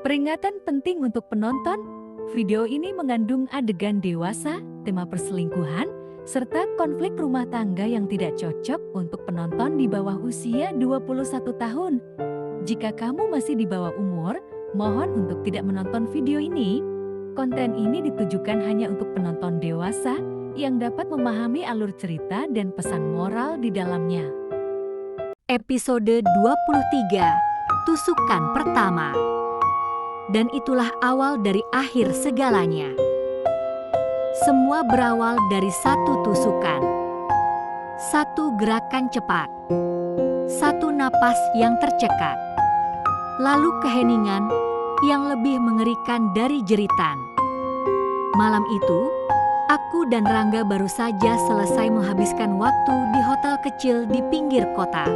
Peringatan penting untuk penonton, video ini mengandung adegan dewasa, tema perselingkuhan, serta konflik rumah tangga yang tidak cocok untuk penonton di bawah usia 21 tahun. Jika kamu masih di bawah umur, mohon untuk tidak menonton video ini. Konten ini ditujukan hanya untuk penonton dewasa yang dapat memahami alur cerita dan pesan moral di dalamnya. Episode 23, Tusukan Pertama. Dan itulah awal dari akhir segalanya. Semua berawal dari satu tusukan. Satu gerakan cepat. Satu napas yang tercekat. Lalu keheningan yang lebih mengerikan dari jeritan. Malam itu, aku dan Rangga baru saja selesai menghabiskan waktu di hotel kecil di pinggir kota.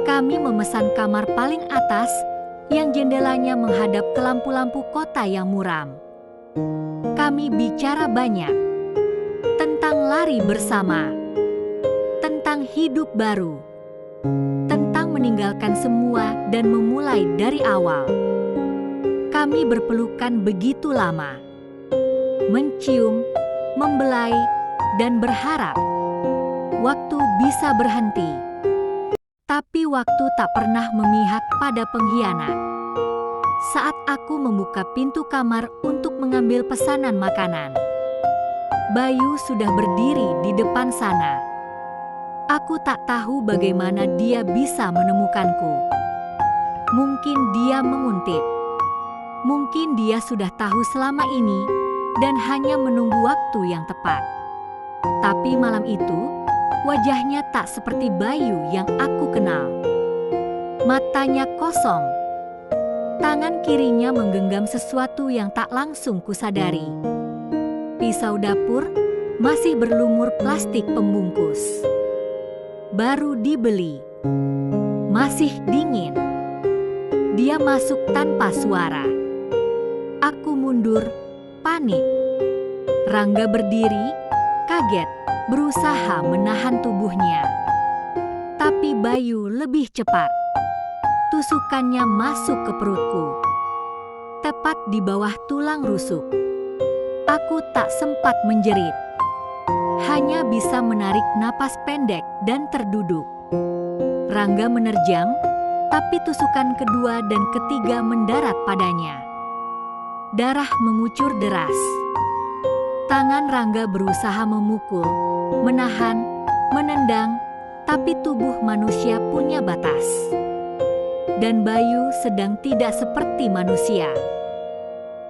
Kami memesan kamar paling atas yang jendelanya menghadap ke lampu-lampu kota yang muram. Kami bicara banyak tentang lari bersama, tentang hidup baru, tentang meninggalkan semua dan memulai dari awal. Kami berpelukan begitu lama, mencium, membelai, dan berharap waktu bisa berhenti. Tapi waktu tak pernah memihak pada pengkhianat. Saat aku membuka pintu kamar untuk mengambil pesanan makanan, Bayu sudah berdiri di depan sana. Aku tak tahu bagaimana dia bisa menemukanku. Mungkin dia menguntit. Mungkin dia sudah tahu selama ini dan hanya menunggu waktu yang tepat. Tapi malam itu, wajahnya tak seperti Bayu yang aku kenal. Matanya kosong. Tangan kirinya menggenggam sesuatu yang tak langsung kusadari. Pisau dapur masih berlumur plastik pembungkus. Baru dibeli. Masih dingin. Dia masuk tanpa suara. Aku mundur, panik. Rangga berdiri, kaget, berusaha menahan tubuhnya. Tapi Bayu lebih cepat. Tusukannya masuk ke perutku, tepat di bawah tulang rusuk. Aku tak sempat menjerit, hanya bisa menarik napas pendek dan terduduk. Rangga menerjang, tapi tusukan kedua dan ketiga mendarat padanya. Darah mengucur deras. Tangan Rangga berusaha memukul, menahan, menendang, tapi tubuh manusia punya batas. Dan Bayu sedang tidak seperti manusia.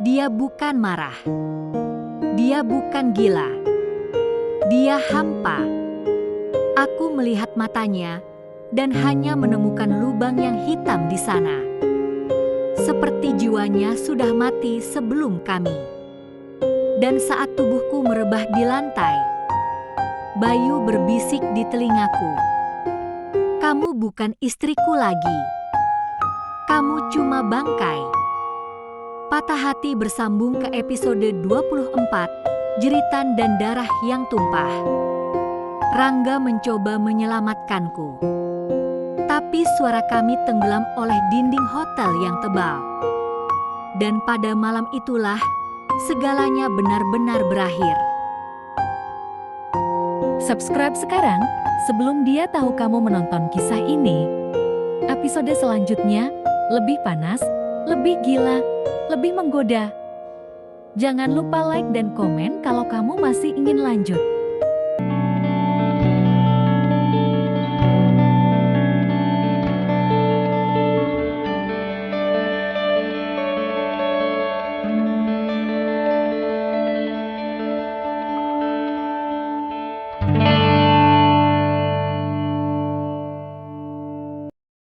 Dia bukan marah. Dia bukan gila. Dia hampa. Aku melihat matanya dan hanya menemukan lubang yang hitam di sana. Seperti jiwanya sudah mati sebelum kami. Dan saat tubuhku merebah di lantai, Bayu berbisik di telingaku, "Kamu bukan istriku lagi. Kamu cuma bangkai." Patah hati bersambung ke episode 24, Jeritan dan Darah yang Tumpah. Rangga mencoba menyelamatkanku. Tapi suara kami tenggelam oleh dinding hotel yang tebal. Dan pada malam itulah, segalanya benar-benar berakhir. Subscribe sekarang sebelum dia tahu kamu menonton kisah ini. Episode selanjutnya lebih panas, lebih gila, lebih menggoda. Jangan lupa like dan komen kalau kamu masih ingin lanjut.